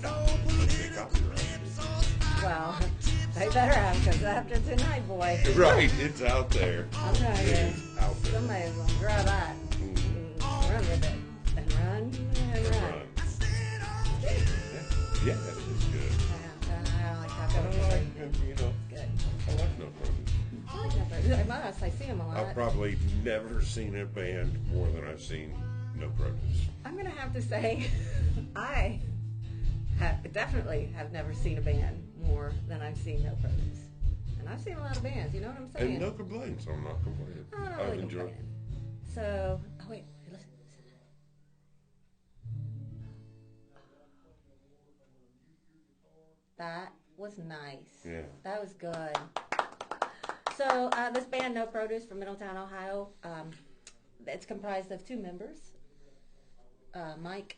Get copyrighted. Well, they better have, because after tonight, boy, Right, it's out there. I'm telling It you, is out there. somebody's going to grab that and run with it. And run and run. Run. Yeah, it is good. I like I that. like, Good. I like No Produce. I like that bird. I must. I see them a lot. I've probably never seen a band more than I've seen No Produce. I'm going to have to say, I definitely have never seen a band more than I've seen No Produce. And I've seen a lot of bands, you know what I'm saying? And no complaints. I'm not complaining. I'm not I've really enjoyed it. complaining. So, oh wait, listen. That was nice. Yeah. That was good. So, this band, No Produce, from Middletown, Ohio, it's comprised of two members. Mike,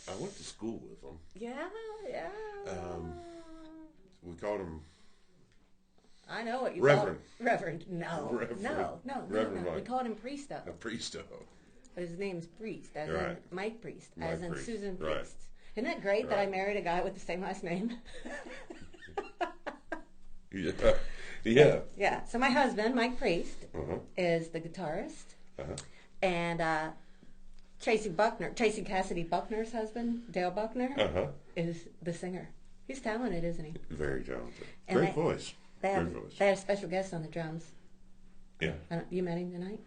I went to school with them. yeah. We called him I know what you Reverend. call Reverend. No. Reverend. No. Reverend We Mike. called him Priest, though. a priest. But his name's Priest, as in Right. Mike Priest, Mike as in Priest, Susan right. Priest. Isn't that great that I Right. married a guy with the same last name? Yeah. Yeah. Yeah. So my husband, Mike Priest, Uh-huh. is the guitarist, Uh-huh. and Tracy Cassidy Buckner's husband, Dale Buckner, Uh-huh. is the singer. He's talented, isn't he? Very talented. And Great they- voice. They Great have, voice. they have a special guest on the drums. Yeah. You met him tonight?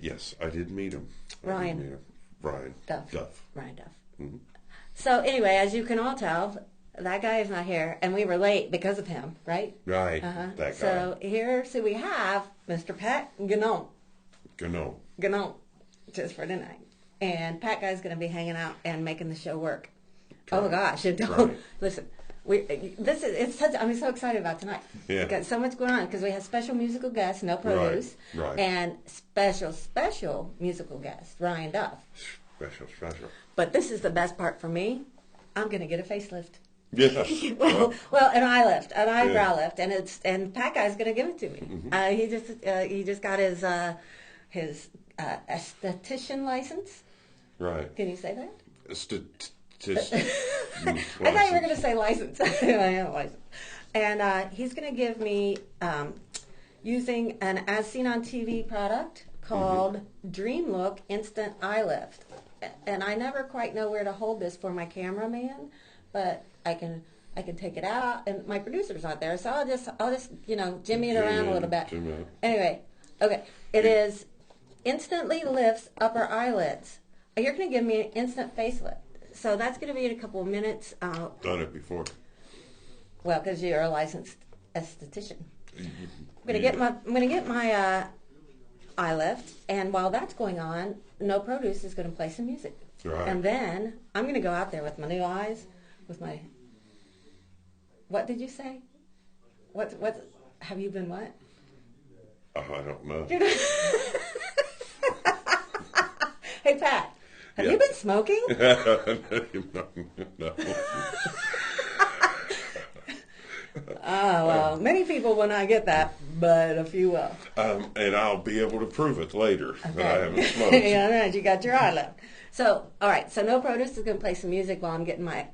Yes, I did meet him. Ryan. Ryan. Duff. Ryan Duff. Mhm. So anyway, as you can all tell, that guy is not here, and we were late because of him, right? Right. Uh-huh. That guy. So here, we have Mr. Pat Ganon, Gano. just for tonight. And Pat Guy's going to be hanging out and making the show work. Oh gosh, and don't Right. listen. I'm so excited about tonight. Yeah. We've got so much going on because we have special musical guests, No Produce, Right. and special musical guest, Ryan Duff. Special. But this is the best part for me. I'm going to get a facelift. Yeah. Well, an eye lift, an eyebrow lift, and Pat Guy's going to give it to me. Mm-hmm. He just got his esthetician license. Right. Can you say that? I I thought you were going to say license. I am license. And he's going to give me using an as seen on TV product called Dream Look Instant Eye Lift. And I never quite know where to hold this for my cameraman, but I can take it out, and my producer's not there, so I'll just jimmy it around a little bit. Anyway, okay, it is instantly lifts upper eyelids. You're going to give me an instant facelift, so that's going to be in a couple of minutes. Done it before. Well, because you're a licensed esthetician. I'm going to get my eye lift, and while that's going on, No Produce is going to play some music. Right. And then I'm going to go out there with my new eyes, with my... What did you say? What have you been what? I don't know. Hey, Pat, have Yeah. you been smoking? No. Oh, well, many people will not get that, but a few will. And I'll be able to prove it later that I haven't smoked. Yeah, right, you got your eye left. So, all right, so No Produce is going to play some music while I'm getting my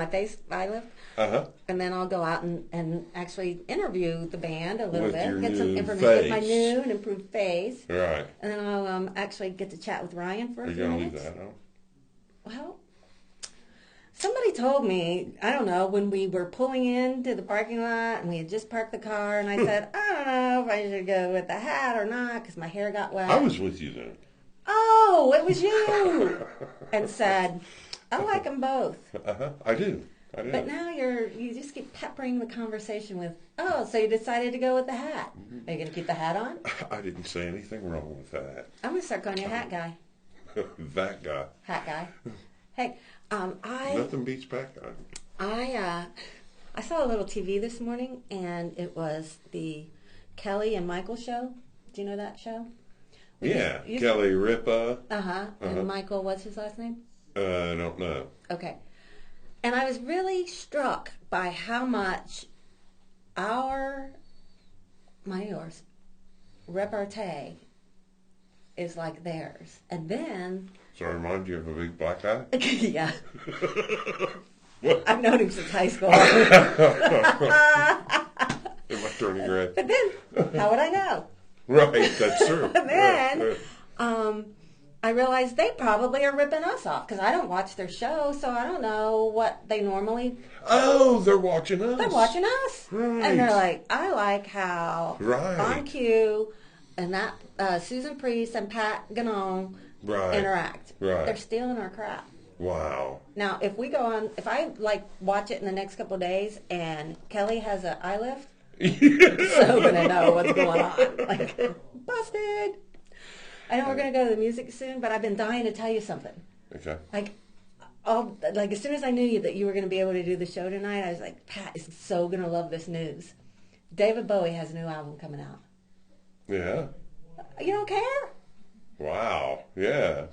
face eye lift. Uh-huh. And then I'll go out and actually interview the band a little With bit, your get some new information, get my face. new and improved face. Right. And then I'll actually get to chat with Ryan for Are a you few going to leave minutes. that on? Well, somebody told me, I don't know, when we were pulling into the parking lot and we had just parked the car, and I said, I don't know if I should go with the hat or not because my hair got wet. I was with you then. Oh, it was you. And said, I like them both. Uh-huh. I do. But now you just keep peppering the conversation with, oh, so you decided to go with the hat. Are you going to keep the hat on? I didn't say anything wrong with that. I'm going to start calling you hat guy. That guy. Hat guy. Hey, Nothing beats Pat guy. I saw a little TV this morning, and it was the Kelly and Michael show. Do you know that show? Yeah. Kelly Ripa. Uh-huh. And Michael, what's his last name? I don't know. Okay. And I was really struck by how much yours, repartee is like theirs. And then, So I remind you of a big black eye? yeah, What? I've known him since high school. Am I turning red? But then, how would I know? Right, that's true. And then, Right. I realized they probably are ripping us off because I don't watch their show, so I don't know what they normally. Oh, they're watching us. They're watching us, Right. and they're like, I like how Right. on cue and that Susan Priest and Pat Ganon Right. interact. Right. They're stealing our crap. Wow. Now, if we go on, if I like watch it in the next couple of days, and Kelly has an eye lift, so gonna know what's going on. Like, busted. I know we're gonna go to the music soon, but I've been dying to tell you something. Okay. Like, as soon as I knew that you were gonna be able to do the show tonight, I was like, Pat is so gonna love this news. David Bowie has a new album coming out. Yeah. You don't care? Wow. Yeah.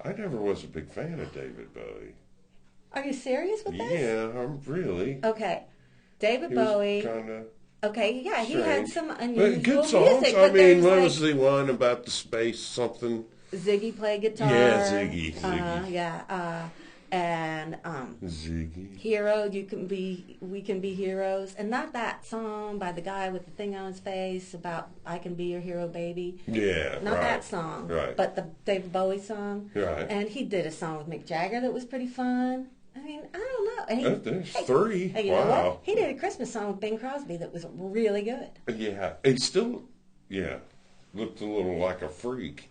I never was a big fan of David Bowie. Are you serious with this? Yeah, I'm really. Okay. David He Bowie. was kind of Okay, yeah, he had strange. some But unusual good songs. music. I But mean, there's what like, was the one about the space something? Ziggy played guitar. Yeah, Ziggy. Yeah. And Ziggy. Hero, we can be heroes. And not that song by the guy with the thing on his face about I can be your hero, baby. Yeah, Not right. that song. Right. But the David Bowie song. Right. And he did a song with Mick Jagger that was pretty fun. I mean, I don't know. And There's three. Hey, you know Wow. what? He did a Christmas song with Bing Crosby that was really good. Yeah, he still, looked a little like a freak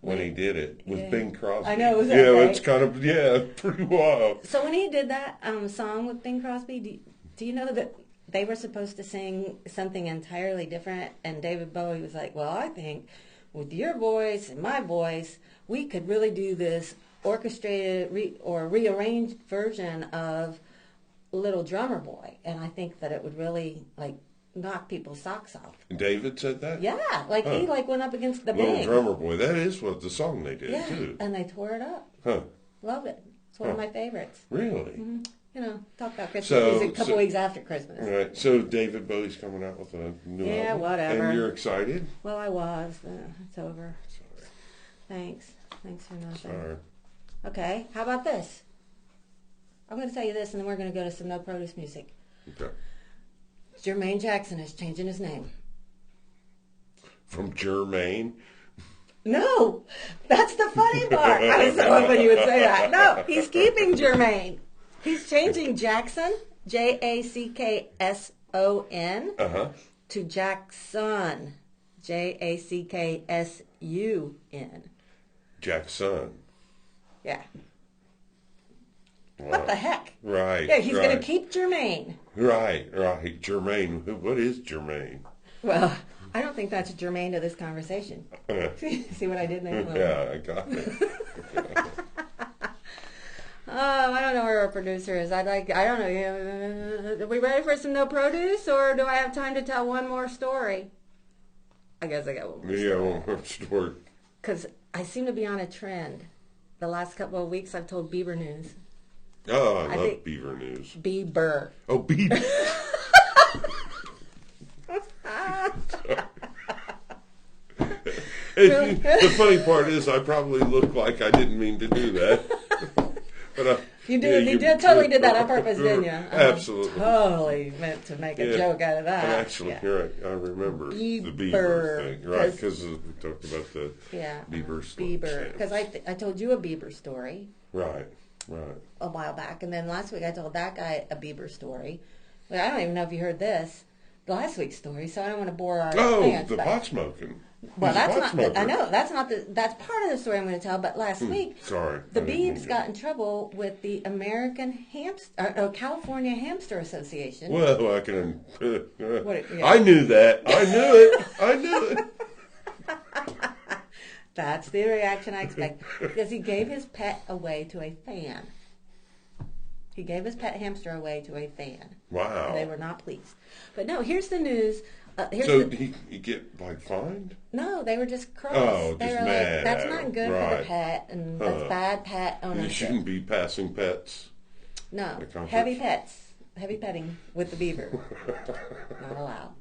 when he did it with Yeah. Bing Crosby. I know, was that yeah, right? it's kind of pretty wild. So when he did that song with Bing Crosby, do you know that they were supposed to sing something entirely different? And David Bowie was like, well, I think with your voice and my voice, we could really do this orchestrated or rearranged version of Little Drummer Boy. And I think that it would really like knock people's socks off. David said that? Yeah, like he like went up against the Little Bing. Drummer Boy. That is what the song they did, Yeah, too. and they tore it up. Huh. Love it. It's one of my favorites. Really? You know, talk about Christmas So- music a couple so- weeks after Christmas. Right. So David Bowie's coming out with a new Yeah, album. whatever. And you're excited? Well, I was. It's over. Sorry. Thanks. Thanks for nothing. Sorry. Okay, how about this? I'm going to tell you this, and then we're going to go to some No Produce music. Okay. Jermaine Jackson is changing his name. From Jermaine. No, that's the funny part. I was so hoping you would say that. No, he's keeping Jermaine. He's changing Jackson, Jackson, Uh-huh. to Jackson, Jacksun. Jackson. Yeah. Wow. What the heck? Right. Yeah, he's right. going to keep Jermaine. Right. Jermaine. What is Jermaine? Well, I don't think that's germane to this conversation. See what I did there? Yeah, I got it. Oh, I don't know where our producer is. I don't know. Are we ready for some No Produce, or do I have time to tell one more story? I guess I got one more Yeah, story. one more story. Because I seem to be on a trend. The last couple of weeks, I've told Bieber news. Oh, I I love think- Beaver News. Bieber. Oh, Beaver. The funny part is, I probably look like I didn't mean to do that. But You did. You totally did that on purpose, didn't you? Absolutely. Totally meant to make a Yeah. joke out of that. And actually, Yeah. here I remember the Bieber, Beaver thing, right? 'cause- Because we talked about the Yeah. Bieber Slim Bieber. Jams. Because I told you a Bieber story Right. a while back, and then last week I told that guy a Bieber story. But I don't even know if you heard this, last week's story, so I don't want to bore our Oh, fans. the but- pot smoking. Well, He's a that's pot not. smoker. I know that's not the. That's part of the story I'm going to tell. But last week, Sorry. the I didn't mean Beebs to. got in trouble with the California Hamster Association. Well, I can. yeah. I knew that. I knew it. I knew it. That's the reaction I expect because he gave his pet away to a fan. He gave his pet hamster away to a fan. Wow. And they were not pleased. But no, here's the news. So he get like fined? No, they were just cross. Oh, they just were mad like, that's at not him. good for Right. the pet, and that's bad pet You ownership. shouldn't be passing pets. No, The comfort. heavy petting with the beaver. Not allowed.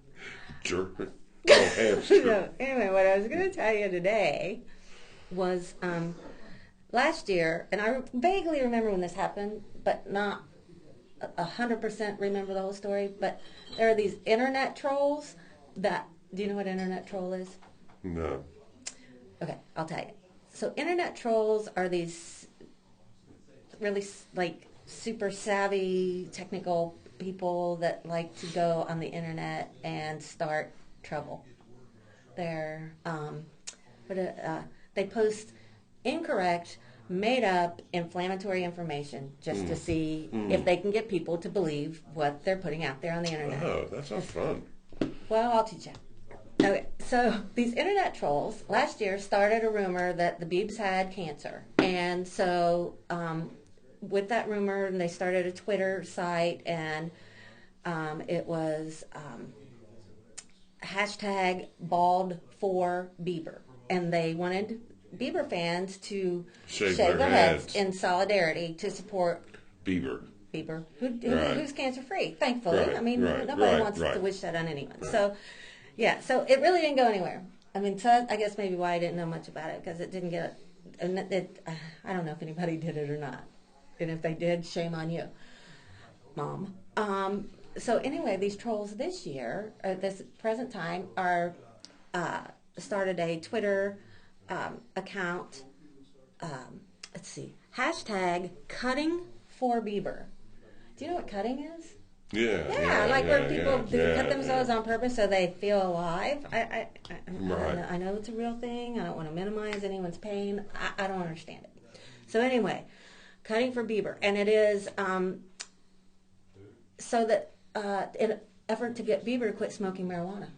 Oh, hamster. So anyway, what I was going to tell you today was last year, and I vaguely remember when this happened, but not 100% remember the whole story. But there are these internet trolls that. Do you know what internet troll is? No. Okay, I'll tell you. So internet trolls are these really like super savvy technical people that like to go on the internet and start trouble. They're they post incorrect, made up, inflammatory information just to see if they can get people to believe what they're putting out there on the internet. Oh, that sounds fun. Well, I'll teach you. Okay, so these internet trolls last year started a rumor that the Biebs had cancer. And so with that rumor, they started a Twitter site, and it was hashtag bald for Bieber. And they wanted Bieber fans to Shave shave their their heads heads. in solidarity to support Beaver. Bieber, Right. who's cancer free, thankfully. Right, I mean, right, nobody right, wants right. to wish that on anyone. So, yeah, so it really didn't go anywhere. I mean, so I guess maybe why I didn't know much about it, because it didn't get, and I don't know if anybody did it or not. And if they did, shame on you, Mom. So anyway, these trolls this year, at this present time, are started a Twitter account. Let's see, hashtag cutting for Bieber. Do you know what cutting is? Yeah. Like where people yeah, cut themselves yeah. on purpose so they feel alive. Right. I know it's a real thing. I don't want to minimize anyone's pain. I don't understand it. So anyway, cutting for Bieber, and it is so that in an effort to get Bieber to quit smoking marijuana.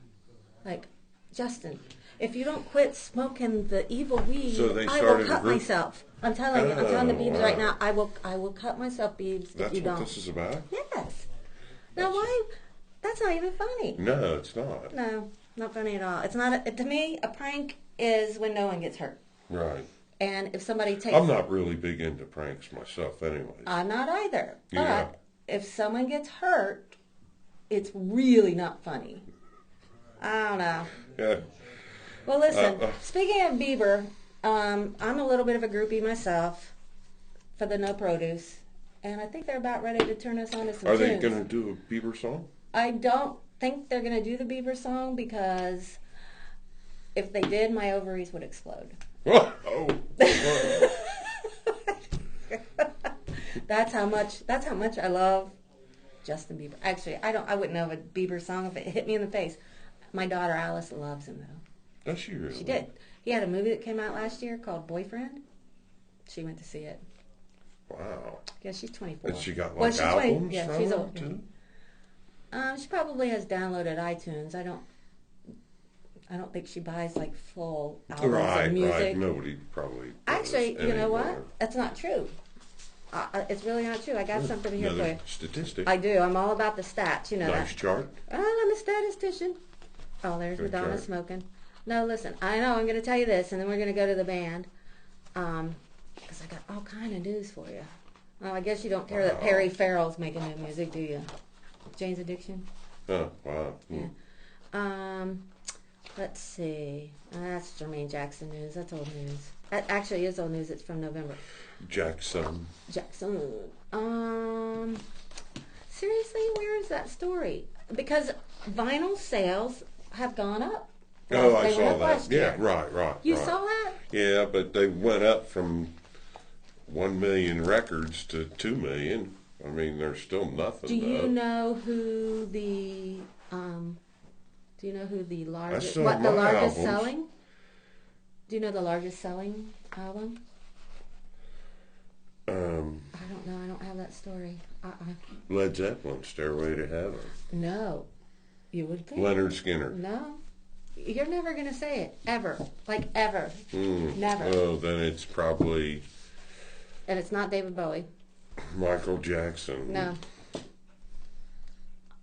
Like, Justin, if you don't quit smoking the evil weed, So they I will started a cut group? myself. I'm telling you, I'm telling the Oh, Biebs wow. right now, I will cut myself, Biebs, if That's you what don't. this is about? Yes. Now why? That's not even funny. No, it's not. No, not funny at all. It's not. To me, a prank is when no one gets hurt. Right. And if somebody takes, I'm not really big into pranks myself anyways. I'm not either. But Yeah. if someone gets hurt, it's really not funny. I don't know. Yeah. Well, listen. Uh, Speaking of Bieber, I'm a little bit of a groupie myself for the No Produce, and I think they're about ready to turn us on to some Are tunes. they going to do a Bieber song? I don't think they're going to do the Bieber song, because if they did, my ovaries would explode. Oh. That's how much I love Justin Bieber. Actually, I wouldn't know a Bieber song if it hit me in the face. My daughter Alice loves him though. Does she really? She did. He had a movie that came out last year called Boyfriend. She went to see it. Wow. Yeah, she's 24. And she got Well, like she's albums yeah, from she's it old. too? She probably has downloaded iTunes. I don't think she buys like full albums Right, of music. right. Nobody probably does Actually, you know what? anymore. That's not true. It's really not true. I got something here for Another you. statistic. I do. I'm all about the stats. You know Nice that. chart. I'm a statistician. Oh, there's Good Madonna chart. smoking. No, listen. I know. I'm going to tell you this, and then we're going to go to the band. Because I got all kind of news for you. Well, I guess you don't care that Wow. Perry Farrell's making new music, do you? Jane's Addiction. Oh, wow. Yeah. Let's see. That's Jermaine Jackson news. That's old news. That actually is old news. It's from November. Jackson. Jackson. Seriously, where is that story? Because vinyl sales have gone up. Oh, I They went saw up that. last Yeah, year. right. You right. saw that? Yeah, but they went up from 1 million records to 2 million. I mean, there's still nothing. Do you though. know who the largest still what have the my largest albums. selling? Do you know the largest selling album? I don't know. I don't have that story. Led Zeppelin, Stairway to Heaven. No, you would think. Leonard Skinner. No, you're never gonna say it ever, like ever, never. Oh, then it's probably And it's not David Bowie. Michael Jackson. No.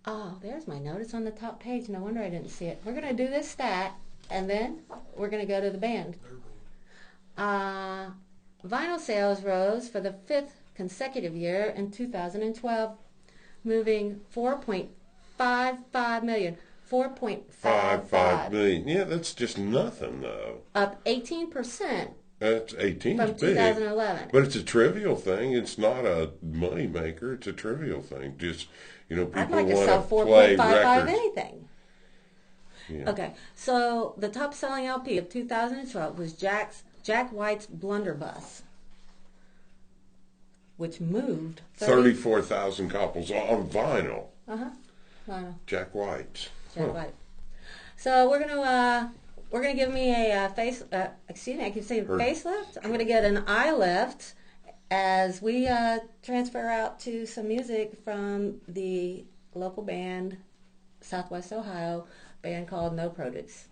Oh, there's my note. It's on the top page. No wonder I didn't see it. We're gonna do this stat, and then we're gonna go to the band. Vinyl sales rose for the 5th consecutive year in 2012, moving 4.55 million five 4.55, million. Yeah, that's just nothing though. up 18% That's 18 from is big. 2011. But it's a trivial thing. It's not a money maker. It's a trivial thing. Just, people I'd like to want sell to play 4.55 records. anything. Yeah. Okay, so the top selling LP of 2012 was Jack White's Blunderbuss, which moved 34,000 copies on vinyl. Vinyl. Jack White's. Jack White. So we're gonna give me a excuse me, I keep saying facelift. I'm gonna get an eye lift as we transfer out to some music from the local band, Southwest Ohio, band called No Produce.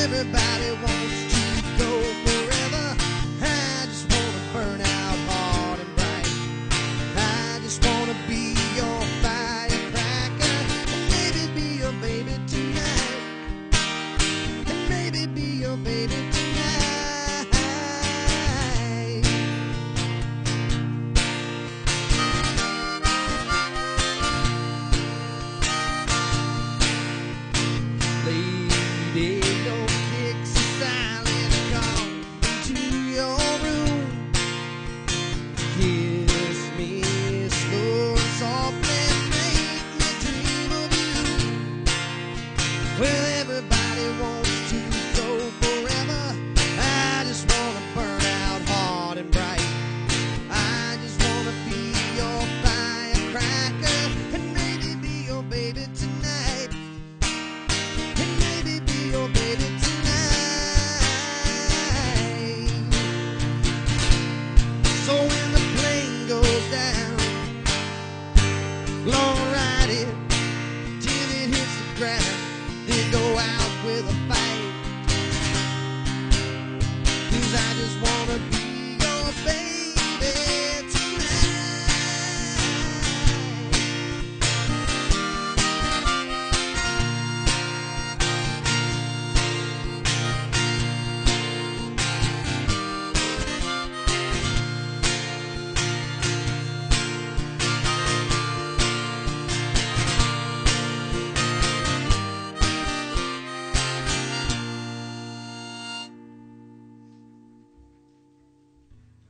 Everybody wants to go forever. I just wanna burn out hard and bright. I just wanna be your firecracker, and maybe be your baby tonight, and maybe be your baby tonight. Lady, don't kick so silent, come into your room. Kiss me slow and softly, make me dream of you. Well, everybody wants to go forever. I just wanna burn out hard and bright. I just wanna be your firecracker, and maybe be your baby tonight, and maybe be your baby tonight. So when the plane goes down, long ride it till it hits the ground, then go out with a bang. 'Cause I just wanna be your baby tonight.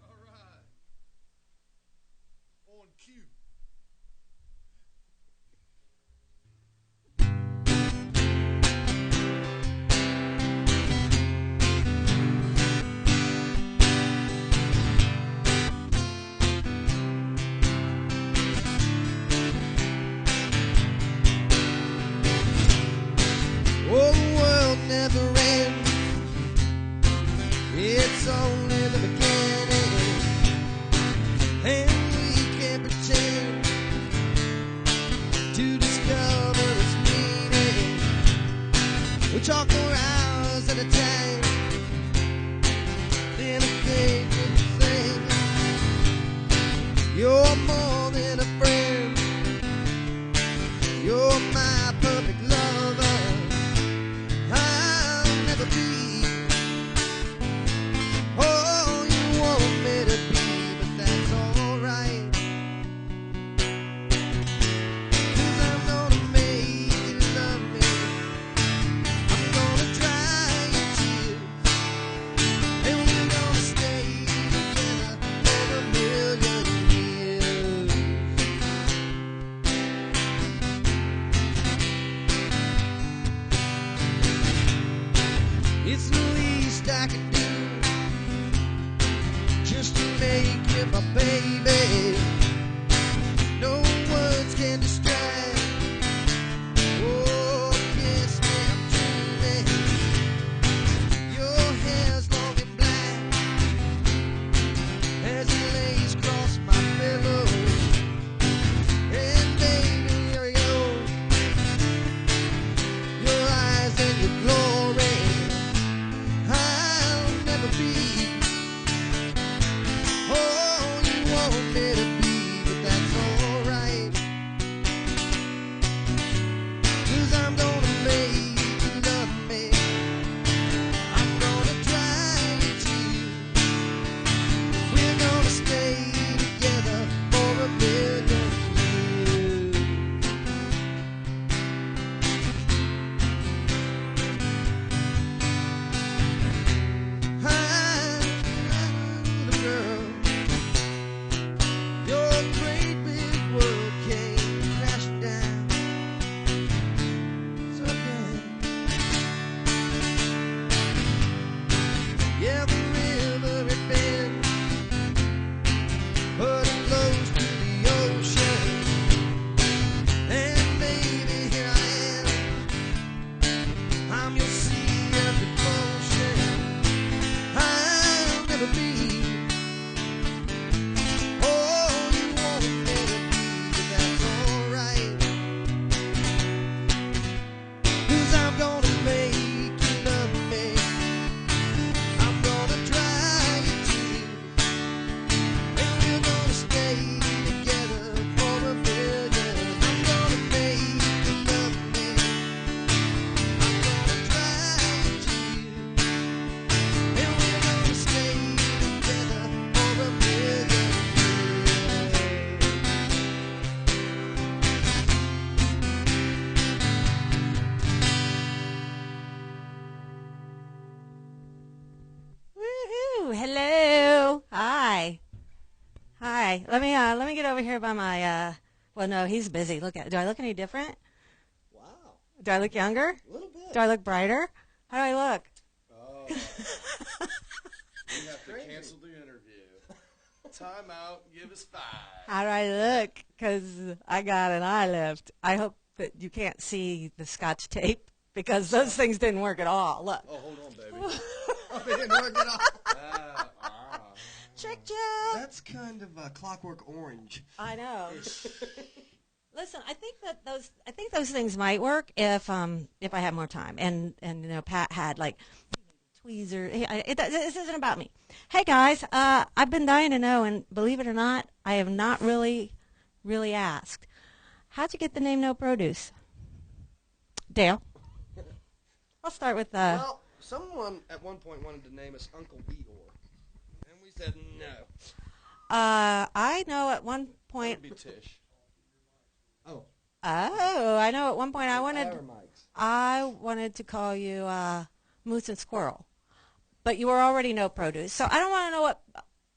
All right. On cue. Oh, the world never ends. It's only the beginning, and we can't pretend to discover its meaning. We talk for hours at a time, then a page of the thing. You're more than a friend. You're my perfect lover. I'll never be all you want me to be, but that's alright. 'Cause I'm gonna make you love me. I'm gonna dry your tears, and we're gonna stay together for a million years. It's the least I can do, just to make you my baby. No words can describe. Oh, kiss me, I'm dreaming. Your hair's long and black, let me get over here by my, well, no, he's busy. Do I look any different? Wow, Do I look younger? a little bit. Do I look brighter? How do I look? Oh. You have to cancel the interview. Time out. Give us 5. How do I look? Because I got an eye lift. I hope that you can't see the Scotch tape because those things didn't work at all. Look. Oh, hold on, baby. Oh, it didn't work at all. Trick, check. That's kind of Clockwork Orange. I know. Listen, I think those things might work if I had more time. And Pat had like tweezer. This isn't about me. Hey guys, I've been dying to know, and believe it or not, I have not really asked. How'd you get the name No Produce? Dale. I'll start with Well, someone at one point wanted to name us Uncle Eeyore, and we said no. I know at one That point. would be Tish. Oh, I know at one point our mics. I wanted to call you Moose and Squirrel, but you were already No Produce. So I don't want to know what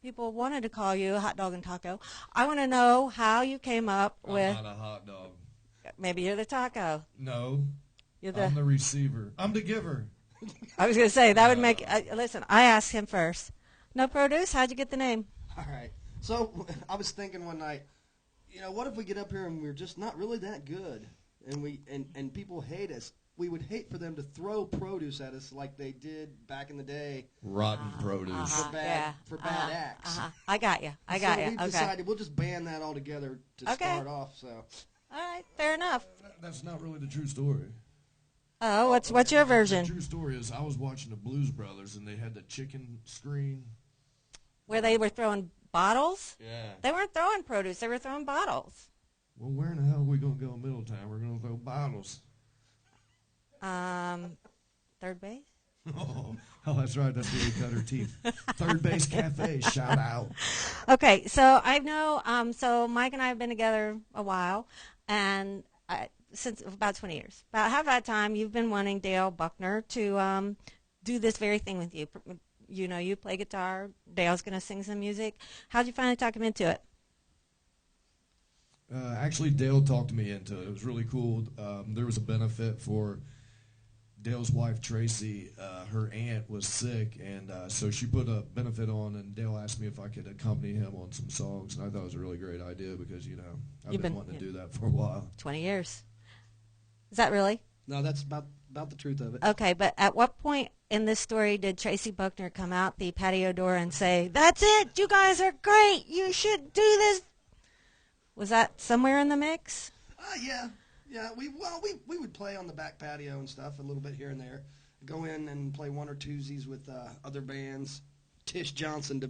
people wanted to call you, Hot Dog and Taco. I want to know how you came up with. I'm not a hot dog. Maybe you're the taco. No, You're I'm the. the receiver. I'm the giver. I was going to say that would make. Listen, I asked him first. No Produce. How'd you get the name? All right. So I was thinking one night, what if we get up here and we're just not really that good, and people hate us? We would hate for them to throw produce at us like they did back in the day Rotten produce. for bad acts. I got you. I So got you. we've Okay. decided we'll just ban that altogether to Okay. start off. So All right. Fair enough. That's not really the true story. Oh, what's your The version? true story is I was watching the Blues Brothers and they had the chicken screen. Where they were throwing bottles? Yeah. They weren't throwing produce. They were throwing bottles. Well, where in the hell are we going to go in Middletown? We're going to throw bottles. Third base? Oh, that's right. That's where we cut our teeth. Third Base Cafe. Shout out. Okay, so I know. So Mike and I have been together a while, and since about 20 years. About half that time, you've been wanting Dale Buckner to do this very thing with you. You play guitar. Dale's going to sing some music. How'd you finally talk him into it? Actually, Dale talked me into it. It was really cool. There was a benefit for Dale's wife, Tracy. Her aunt was sick, and so she put a benefit on, and Dale asked me if I could accompany him on some songs, and I thought it was a really great idea because, I've You've been been- wanting to do that for a while. 20 years. Is that really? no, that's about the truth of it. Okay, but at what point in this story did Tracy Buckner come out the patio door and say, "That's it, you guys are great, you should do this"? Was that somewhere in the mix? Yeah. We would play on the back patio and stuff a little bit here and there. Go in and play one or twosies with other bands. Tish Johnson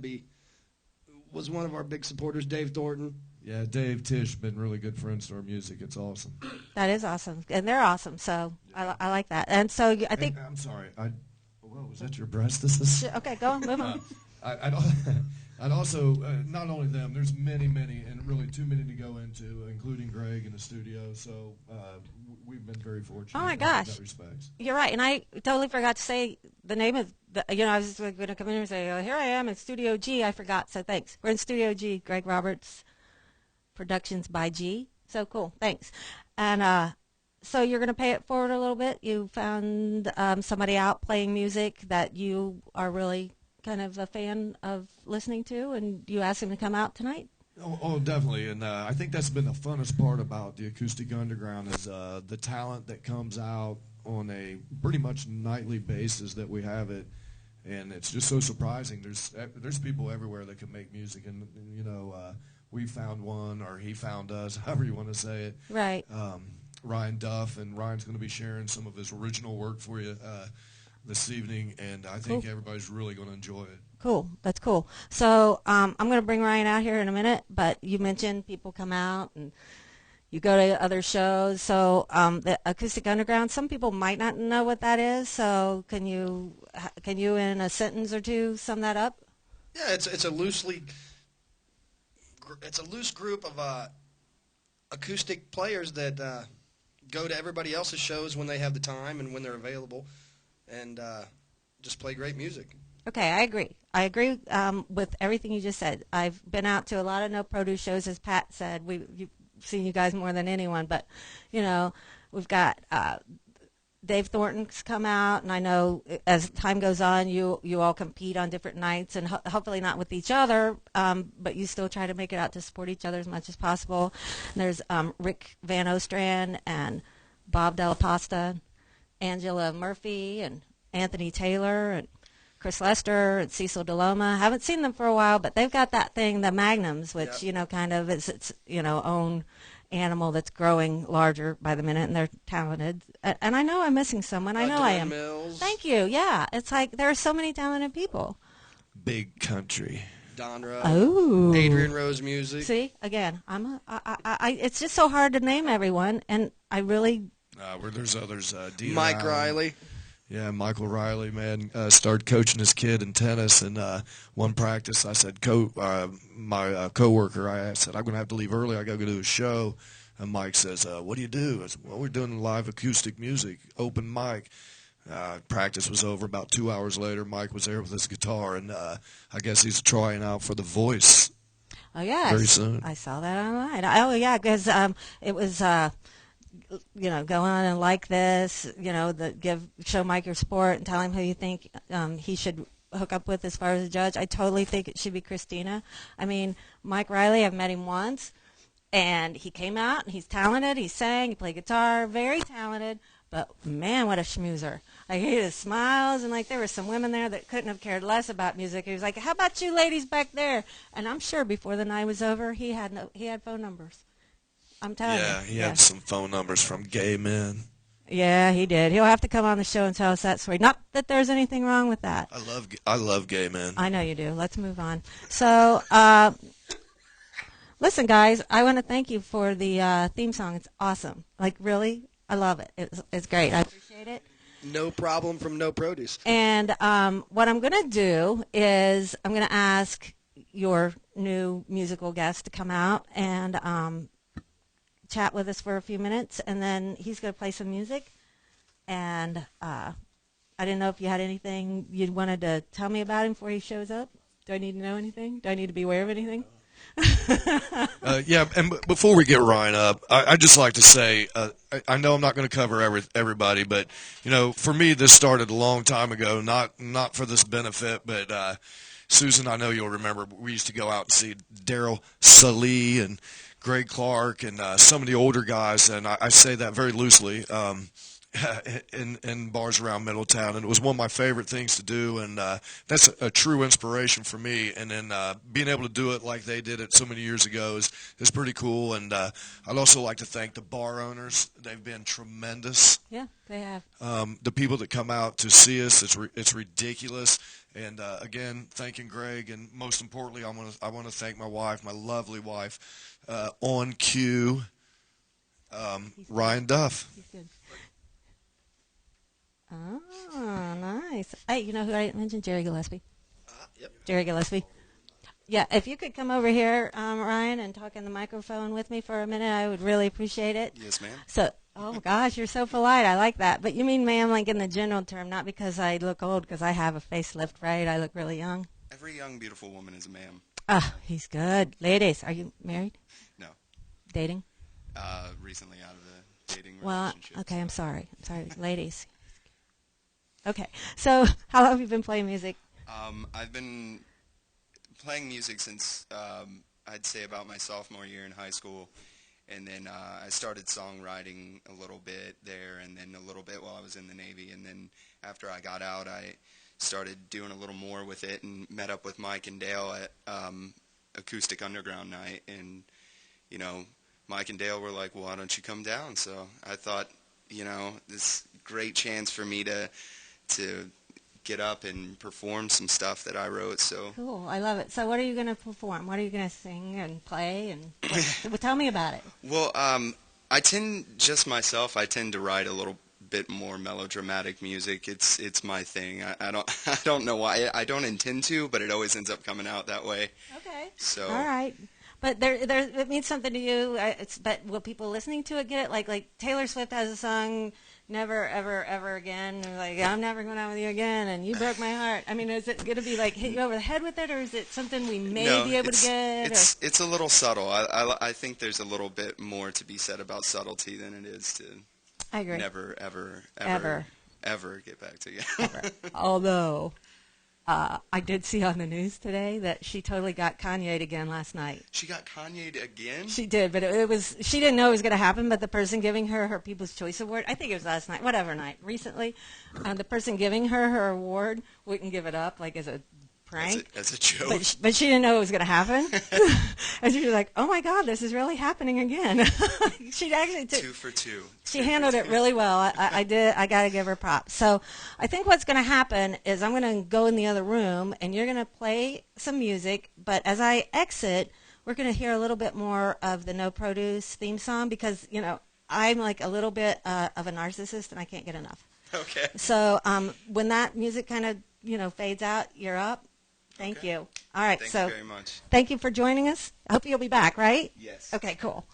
was one of our big supporters. Dave Thornton. Yeah, Dave, Tish, been really good friends to our music. It's awesome. That is awesome, and they're awesome, so I like that. And so I think, I'm sorry. Whoa, was that your breast? This is. okay, go on, move on. I'd also, not only them, there's many, and really too many to go into, including Greg in the studio. So we've been very fortunate. Oh my in gosh. that respect. You're right, and I totally forgot to say the name of the. I was going to come in and say, "Oh, here I am in Studio G." I forgot, so thanks. We're in Studio G, Greg Roberts Productions by G. So cool, thanks. And so you're going to pay it forward a little bit. You found somebody out playing music that you are really kind of a fan of listening to, and you asked him to come out tonight? Oh, definitely. And I think that's been the funnest part about the Acoustic Underground is the talent that comes out on a pretty much nightly basis that we have it. And it's just so surprising. There's people everywhere that can make music. And, we found one, or he found us, however you want to say it. Right. Ryan Duff, and Ryan's going to be sharing some of his original work for you this evening, and I think everybody's really going to enjoy it. Cool. That's cool. So I'm going to bring Ryan out here in a minute, but you mentioned people come out and you go to other shows. So the Acoustic Underground, some people might not know what that is. So can you in a sentence or two sum that up? Yeah, it's a loose group of acoustic players that go to everybody else's shows when they have the time and when they're available, and just play great music. Okay, I agree. I agree with everything you just said. I've been out to a lot of no produce shows, as Pat said. You've seen you guys more than anyone, but you know, we've got Dave Thornton's come out, and I know as time goes on, you all compete on different nights, and hopefully not with each other, but you still try to make it out to support each other as much as possible. And there's Rick Van Ostrand and Bob Della Pasta, Angela Murphy, and Anthony Taylor, and Chris Lester and Cecil DeLoma. Haven't seen them for a while, but they've got that thing, the Magnums, which, kind of is its, own animal that's growing larger by the minute, and they're talented. And I know I'm missing someone. I know I am. Mills. Thank you. Yeah. It's like there are so many talented people. Big country. Donra. Oh. Adrian Rose Music. See, again, it's just so hard to name everyone, and I really... Where there's others. Dina Mike Allen. Riley. Yeah, Michael Riley, man, started coaching his kid in tennis, and one practice, I said, my coworker, I said, I'm going to have to leave early. I got to go to a show. And Mike says, what do you do? I said, well, we're doing live acoustic music, open mic. Practice was over. About 2 hours later, Mike was there with his guitar, and I guess he's trying out for The Voice. Oh, yeah. Very soon. I saw that online. Oh, yeah, because it was... go on and like this, show Mike your sport and tell him who you think he should hook up with as far as a judge. I totally think it should be Christina. I mean, Mike Riley, I've met him once, and he came out, and he's talented. He sang, he played guitar, very talented, but man, what a schmoozer. Like, he just smiles, and like there were some women there that couldn't have cared less about music. He was like, how about you ladies back there? And I'm sure before the night was over, he had phone numbers. I'm telling you. Yeah, he had some phone numbers from gay men. Yeah, he did. He'll have to come on the show and tell us that story. Not that there's anything wrong with that. I love gay men. I know you do. Let's move on. So, listen, guys, I want to thank you for the theme song. It's awesome. Like, really, I love it. It's great. I appreciate it. No problem from No Produce. And what I'm going to do is I'm going to ask your new musical guest to come out and chat with us for a few minutes, and then he's going to play some music. And I didn't know if you had anything you wanted to tell me about him before he shows up. Do I need to know anything? Do I need to be aware of anything? Yeah, and before we get Ryan up, I'd just like to say, I know I'm not going to cover everybody, but, for me, this started a long time ago, not for this benefit, but Susan, I know you'll remember, we used to go out and see Daryl Salee and Greg Clark and some of the older guys, and I say that very loosely, in bars around Middletown, and it was one of my favorite things to do, and that's a true inspiration for me. And then being able to do it like they did it so many years ago is pretty cool. And I'd also like to thank the bar owners; they've been tremendous. Yeah, they have. The people that come out to see us, it's ridiculous. And again, thanking Greg, and most importantly, I want to thank my wife, my lovely wife, on cue, Ryan Duff. He's good. Oh, nice. Hey, you know who I didn't mention? Jerry Gillespie. Yep. Jerry Gillespie. Yeah, if you could come over here, Ryan, and talk in the microphone with me for a minute, I would really appreciate it. Yes, ma'am. So, oh gosh, you're so polite. I like that. But you mean ma'am like in the general term, not because I look old, because I have a facelift, right? I look really young. Every young, beautiful woman is a ma'am. Ah, he's good. Ladies, are you married? No. Dating? Recently out of a dating Well, relationship. okay, I'm sorry. Ladies. Okay, so how long have you been playing music? I've been playing music since I'd say about my sophomore year in high school, and then I started songwriting a little bit there, and then a little bit while I was in the Navy, and then after I got out, I started doing a little more with it, and met up with Mike and Dale at Acoustic Underground night, and Mike and Dale were like, well, why don't you come down? So I thought, this great chance for me to get up and perform some stuff that I wrote. So Cool, I love it. So what are you going to perform? What are you going to sing and play? And well, tell me about it. well, I tend to write a little bit more melodramatic music. It's my thing. I don't know why. I don't intend to, but it always ends up coming out that way. Okay. So All right. But it means something to you. But will people listening to it get it? Like Taylor Swift has a song, never, ever, ever again? And like, I'm never going out with you again, and you broke my heart. I mean, is it going to be like hit you over the head with it, or is it something we may No, be able to get? it's a little subtle. I think there's a little bit more to be said about subtlety than it is to I agree. never, ever, Ever. ever get back together. Ever. Although, I did see on the news today that she totally got Kanye'd again last night. She got Kanye'd again? She did, but it was, she didn't know it was going to happen, but the person giving her her People's Choice Award, I think it was last night, whatever night, recently, the person giving her her award wouldn't give it up, like as a prank. As a joke? But she didn't know it was going to happen. And she was like, oh my God, this is really happening again. She actually took... 2 for 2. She handled it really well. I did. I got to give her props. So I think what's going to happen is I'm going to go in the other room, and you're going to play some music. But as I exit, we're going to hear a little bit more of the No Produce theme song because, you know, I'm like a little bit of a narcissist, and I can't get enough. Okay. So when that music kind of, you know, fades out, you're up. Thank Okay. you. All right. Thank so you very much. thank you for joining us. I hope you'll be back, right? Yes. Okay, cool.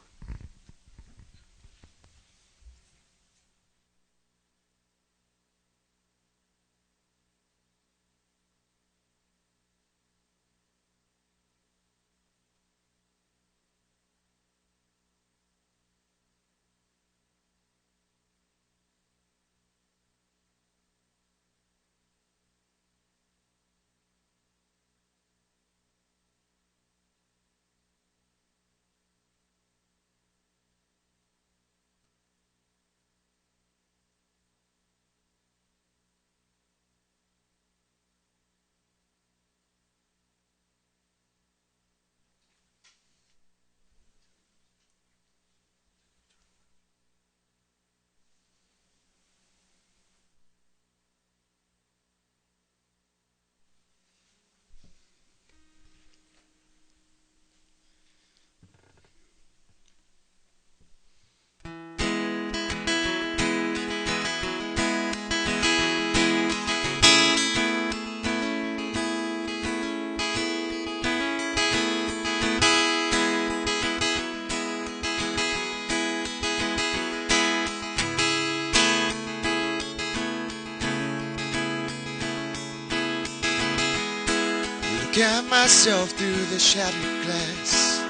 Look at myself through the shattered glass.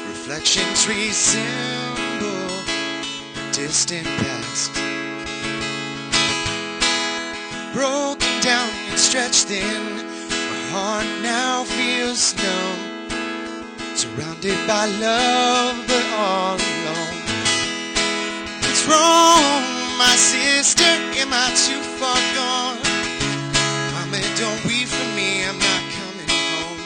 Reflections resemble a distant past. Broken down and stretched thin, my heart now feels numb. Surrounded by love, but all alone. What's wrong, my sister? Am I too far gone? Mama, don't weep for me, I'm not coming home.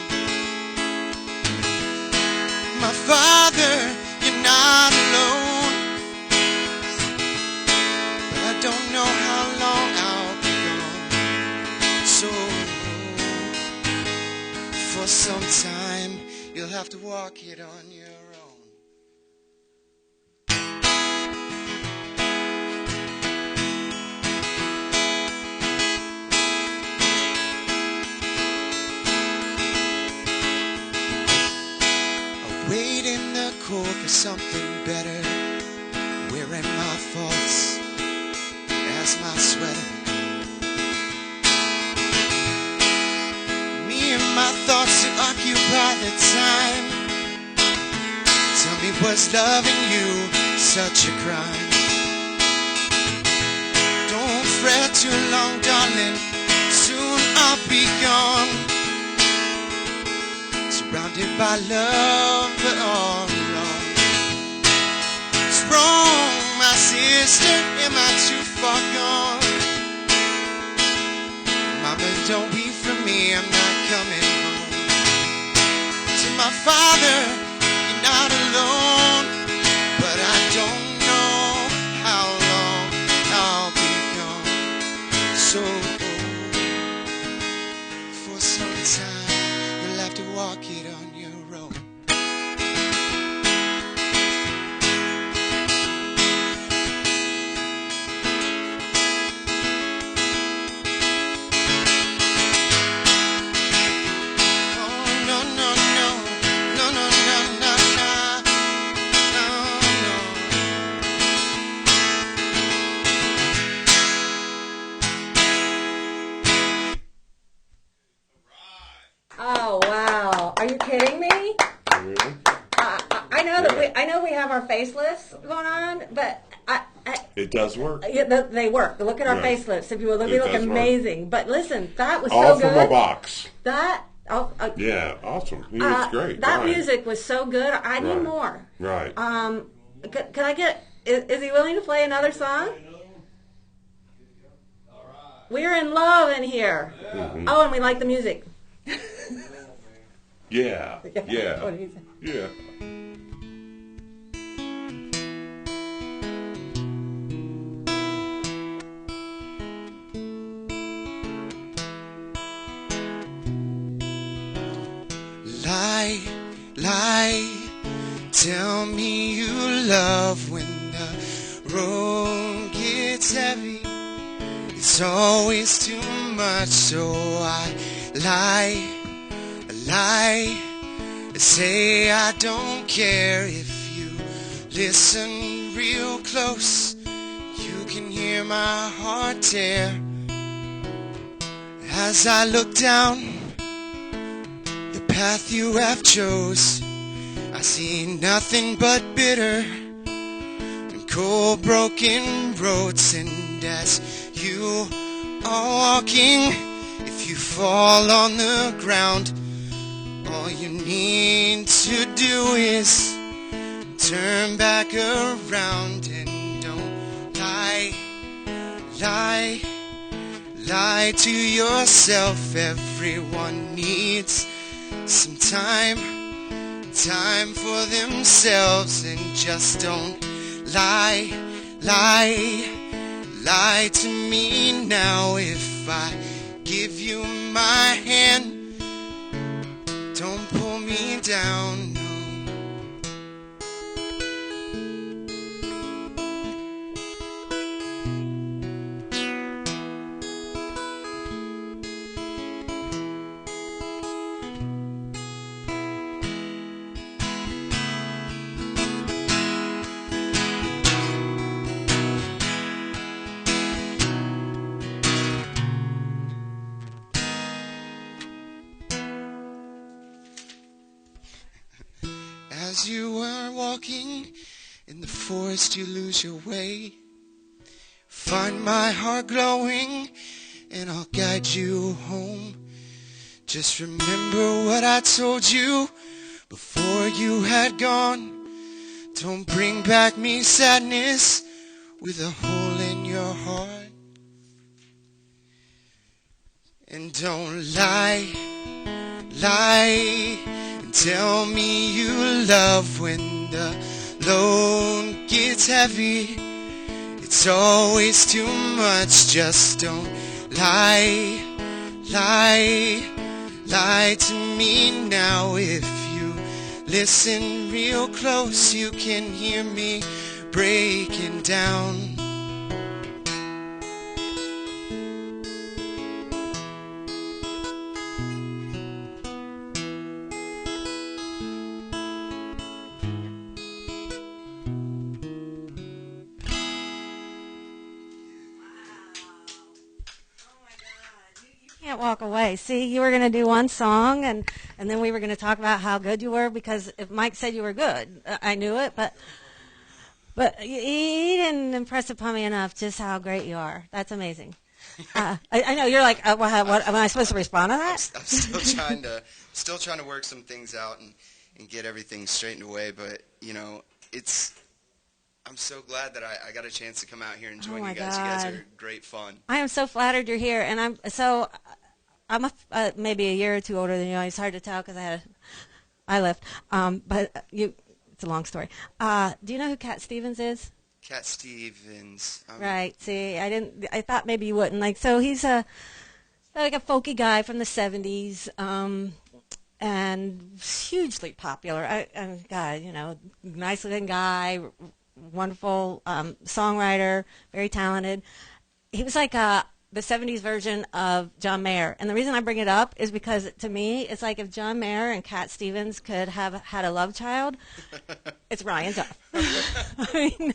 My father, you're not alone. But I don't know how long I'll be gone. So, for some time, you'll have to walk it on your own. I wait in the cold for something better, wearing my faults as my sweater. Me and my thoughts to occupy the time. Tell me, was loving you such a crime? Don't fret too long, darling, soon I'll be gone. Surrounded by love, but all alone. What's wrong, my sister? Am I too far gone? Mama, don't weep for me, I'm not coming home. To my father, you're not alone. But I don't know how long I'll be gone. So, for some time, you'll have to walk it on your own. that I know we have our facelifts going on, but It does work. they work. Look at our Right. facelifts. If you will, It they look does work. amazing. But listen, that was All so from good. a box. That Yeah, awesome. It's great. that right. music was so good. I need Right. more. Right. Can I get? Is he willing to play another song? We're in love in here. Mhm. Oh, and we like the music. Yeah. Yeah. What do you say? Yeah. Lie, lie, tell me you love when the road gets heavy. It's always too much, so I lie, say I don't care. If you listen real close, you can hear my heart tear. As I look down the path you have chose, I see nothing but bitter and cold broken roads. And as you are walking, if you fall on the ground, all you need to do is turn back around. And don't lie to yourself. Everyone needs some time for themselves. And just don't lie to me now. If I give you my hand, don't pull me down, no. As you are walking in the forest, you lose your way. Find my heart glowing, and I'll guide you home. Just remember what I told you before you had gone. Don't bring back me sadness with a hole in your heart. And don't lie and tell me you love when the load gets heavy. It's always too much. Just don't lie to me now. If you listen real close, you can hear me breaking down. Can't walk away. See, you were going to do one song, and then we were going to talk about how good you were, because if Mike said you were good, I knew it, but he didn't impress upon me enough just how great you are. That's amazing. I know you're like, what am I supposed to respond to that? I'm still trying to work some things out and get everything straightened away. But you know, I'm so glad that I got a chance to come out here and join you guys. God. You guys are great fun. I am so flattered you're here, and I'm maybe a year or two older than you. It's hard to tell because I left. But it's a long story. Do you know who Cat Stevens is? Cat Stevens. Right. See, I thought maybe you wouldn't. Like, so he's like a folky guy from the 70s, and hugely popular. God, you know, nice looking guy, wonderful songwriter, very talented. He was like the 70s version of John Mayer. And the reason I bring it up is because, to me, it's like if John Mayer and Cat Stevens could have had a love child, it's Ryan Duff. I mean,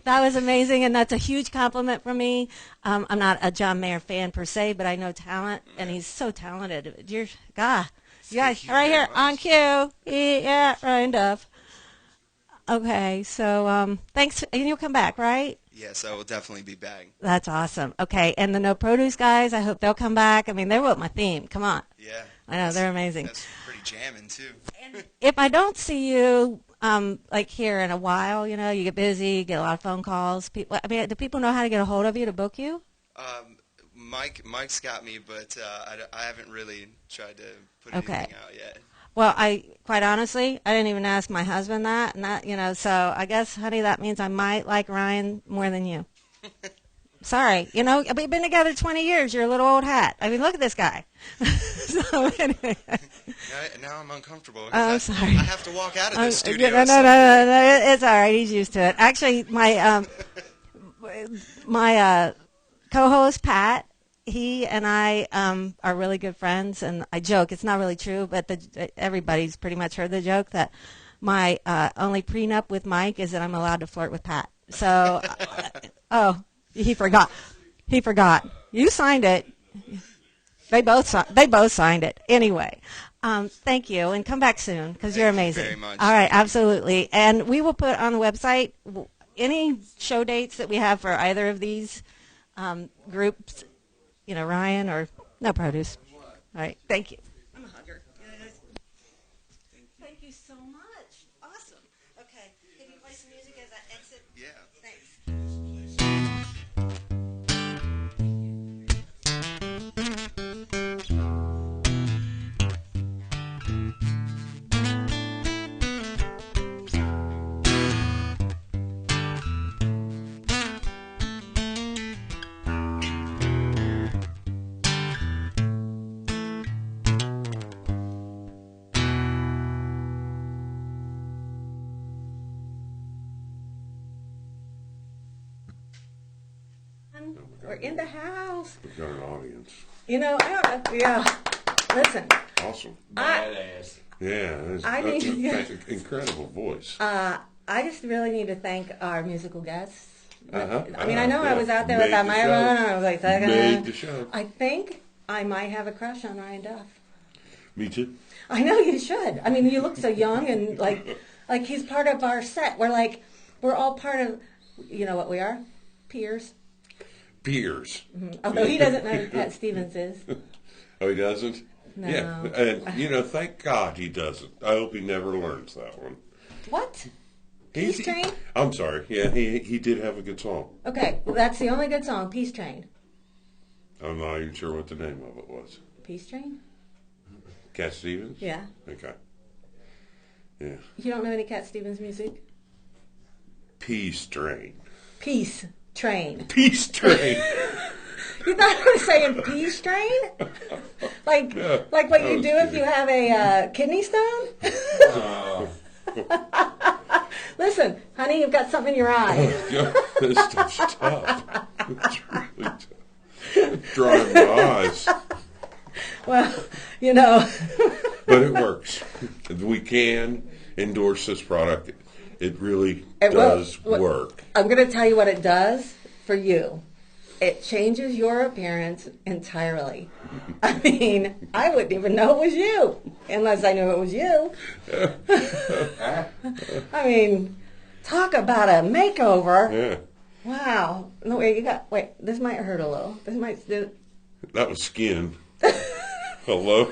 that was amazing, and that's a huge compliment from me. I'm not a John Mayer fan per se, but I know talent, and he's so talented. You guys, right here on cue. Yeah, Ryan Duff. Okay, so thanks, and you'll come back, right? Yes, I will definitely be back. That's awesome. Okay, and the No Produce guys, I hope they'll come back. I mean, they wrote my theme. Come on. Yeah. I know, they're amazing. That's pretty jamming, too. If I don't see you, like here in a while, you know, you get busy, get a lot of phone calls. People, I mean, do people know how to get a hold of you to book you? Mike's got me, but I haven't really tried to put Okay. anything out yet. Well, quite honestly, I didn't even ask my husband that, and that, you know, so I guess, honey, that means I might like Ryan more than you. Sorry, you know, we've been together 20 years. You're a little old hat. I mean, look at this guy. So anyway. Now I'm uncomfortable. Oh, I'm sorry. I have to walk out of this studio. No, it's all right. He's used to it. Actually, my co-host Pat, he and I are really good friends, and I joke. It's not really true, but everybody's pretty much heard the joke that my only prenup with Mike is that I'm allowed to flirt with Pat. So, oh, he forgot. He forgot. You signed it. They both signed it. Anyway, thank you, and come back soon because you're amazing. Thank you very much. All right, absolutely. And we will put on the website any show dates that we have for either of these groups. You know, Ryan or No Produce. All right, thank you. I'm a hugger. Thank you so much. Awesome. Okay, can you play some music as I exit? Yeah. Thanks. We're in the house. We've got an audience. You know, I don't know. Yeah. Listen, Awesome. Badass. Yeah, that's I an mean- incredible voice. I just really need to thank our musical guests. Uh-huh. I mean, I know I was out there Made with that the microphone, show. and I was like, Made the show. I think I might have a crush on Ryan Duff. Me too. I know you should. I mean, you look so young and like he's part of our set. We're all part of, you know what we are? Peers. Peers. Although he doesn't know who Pat Stevens is. Oh, he doesn't? No. Yeah, and you know, thank God he doesn't. I hope he never learns that one. What? He's- Peace Train? I'm sorry. Yeah, he did have a good song. Okay, well, that's the only good song, Peace Train. I'm not even sure what the name of it was. Peace Train? Cat Stevens? Yeah. Okay. Yeah. You don't know any Cat Stevens music? Peace Train. Peace Train. Peace Train. You thought I was saying Peace Train? Like what you do if you have a kidney stone? Listen, honey, you've got something in your eye. This stuff's tough. It's really tough. It's drying my eyes. Well, you know. But it works. We can endorse this product. It really It will. does work. I'm going to tell you what it does for you. It changes your appearance entirely. I mean, I wouldn't even know it was you unless I knew it was you. I mean, talk about a makeover. Yeah. Wow. No, wait, this might hurt a little. That was skin. Hello?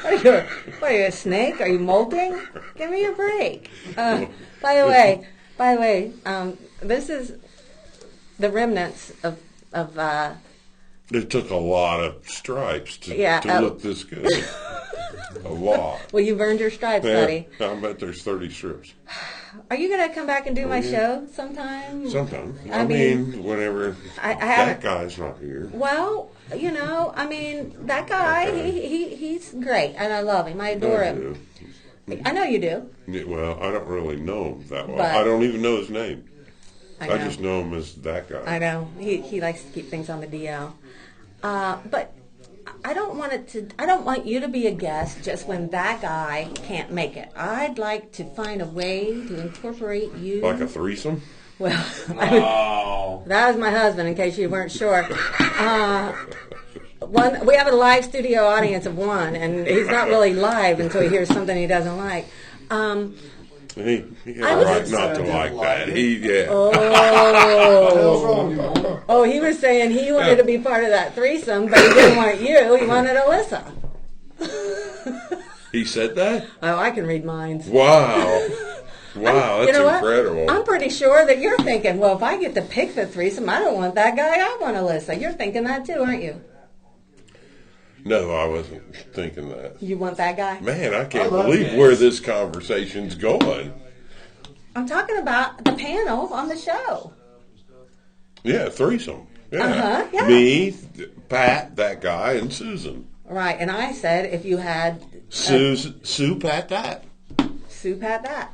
What are you, a snake? Are you molting? Give me a break. By the way, this is the remnants of It took a lot of stripes to Yeah, look this good. A lot. well, you've earned your stripes, Yeah, buddy. I bet there's 30 strips. Are you going to come back and do my yeah. show sometime? Sometimes. I I mean, mean, whenever I that haven't- guy's not here. Well, you know, I mean, that guy, Okay. he's great, and I love him. I adore him. I know you do. Yeah, well, I don't really know him that well. But- I don't even know his name. I I know. just know him as that guy. I know. He likes to keep things on the DL. But I don't want you to be a guest just when that guy can't make it. I'd like to find a way to incorporate you. Like a threesome? Well, Oh. that was my husband, in case you weren't sure. We have a live studio audience of one, and he's not really live until he hears something he doesn't like. He I was- right not to like that. Yeah. Oh, he was saying he wanted to be part of that threesome, but he didn't want you. He wanted Alyssa. He said that? Oh, I can read minds. Wow. Wow, You that's know what? incredible. I'm pretty sure that you're thinking, well, if I get to pick the threesome, I don't want that guy. I want Alyssa. You're thinking that too, aren't you? No, I wasn't thinking that. You want that guy? Man, I can't I love believe this. where this conversation's going. I'm talking about the panel on the show. Yeah, threesome. Yeah. Uh-huh, yeah. Me, Pat, that guy, and Susan. Right, and I said if you had Sue, Pat, that. soup at that.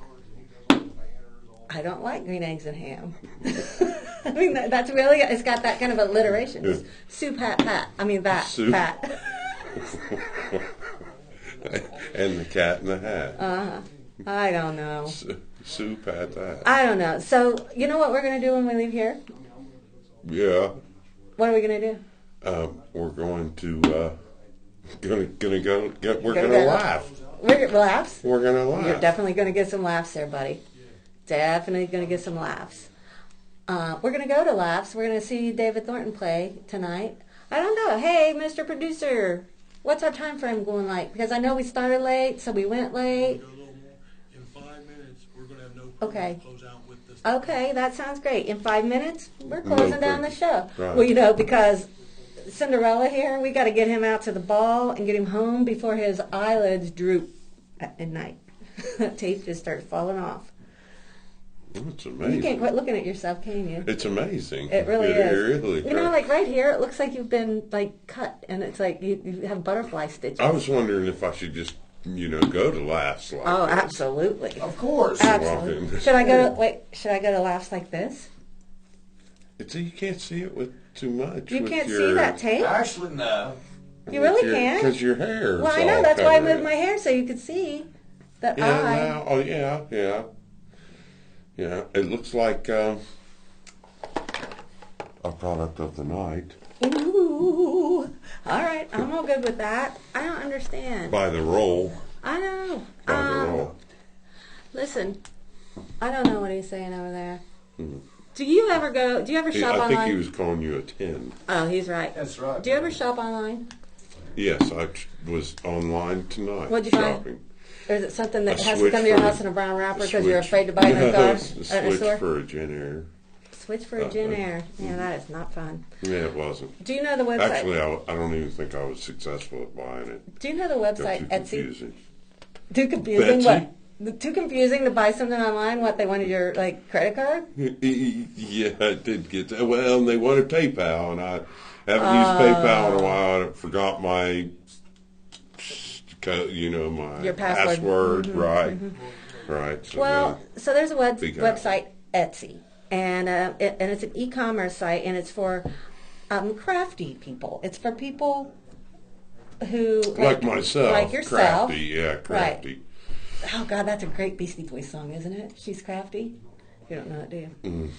I don't like green eggs and ham. I mean, that's really, it's got that kind of alliteration. Yeah. Soup at Pat. I mean, that, Soup. Pat. And the cat in the hat. I don't know. Sue, Pat, that. I don't know. So, you know what we're going to do when we leave here? Yeah. What are we going to do? We're going to, we're gonna Gonna laugh. We're laughs. We're gonna laugh. You're definitely going to get some laughs there, buddy. Definitely going to get some laughs. We're going to go to laughs. We're going to see David Thornton play tonight. I don't know. Hey, Mr. Producer, what's our time frame going like? Because I know we started late, so we went late. In 5 minutes, we're going to have no Okay. close out with this. Okay, that sounds great. In 5 minutes, we're No closing down the break. show. Right. Well, you know, because Cinderella here, we got to get him out to the ball and get him home before his eyelids droop at night. That tape just starts falling off. It's You amazing. can't quit looking at yourself, can you? It's amazing. It really It is. really You know, like right here, it looks like you've been like cut, and it's like you have butterfly stitches. I was wondering if I should just, go to laughs like Oh, this. absolutely. Of course. Absolutely. Walking. Should I go to Should I go to laughs like this? You can't see it with too much. You with can't your, see that tape. Actually, no. You really can't. Because your hair. Well, I know. That's why I moved my hair so you could see the Yeah, eye. now, oh yeah, yeah. Yeah, it looks like a product of the night. Ooh. All right, I'm all good with that. I don't understand. By the roll. I know. By the roll. Listen, I don't know what he's saying over there. Do you ever shop I online? think he was calling you a 10. Oh, he's right. That's right. Do you ever shop online? Yes, I was online tonight. What'd you find? shopping. Or is it something that A has to come to your switch for- house in a brown wrapper A because you're switch- afraid to buy it in a car No, at a switch store? for a Gen Air. Switch for a Gen Air. Yeah, that is not fun. Yeah, it wasn't. Do you know the website? Actually, I don't even think I was successful at buying it. Do you know the Got website too Etsy? confusing. Too confusing. Betsy? What? Too confusing to buy something online. What they wanted your credit card? Yeah, I did get that. Well, and they wanted PayPal, and I haven't used PayPal in a while. I forgot my, my Your password. Right, right. So Well, so there's a Big website Etsy, and it's an e-commerce site, and it's for crafty people. It's for people who like myself, like yourself. crafty, yeah, crafty. Oh God, that's a great Beastie Boys song, isn't it? She's crafty. You don't know it, do you?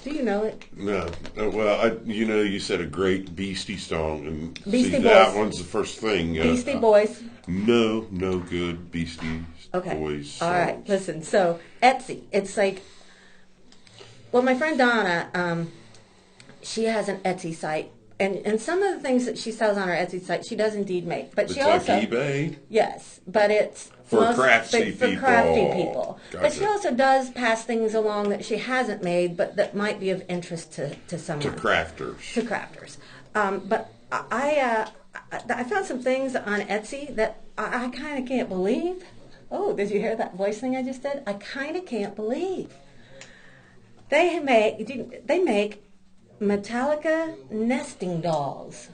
Do you know it? No, well, you said a great Beastie song, and Beastie see, that Boys. one's the first thing. Beastie Boys. No good Beastie Okay. Boys. All right. songs. Listen. So Etsy. It's like, well, my friend Donna, she has an Etsy site, and some of the things that she sells on her Etsy site, she does indeed make. But It's she like also eBay. yes, but it's For crafty for people. crafty people. But Gotcha. she also does pass things along that she hasn't made, but that might be of interest to someone. To crafters. To crafters. But I found some things on Etsy that I kind of can't believe. Oh, did you hear that voice thing I just did? I kind of can't believe. They make Metallica nesting dolls.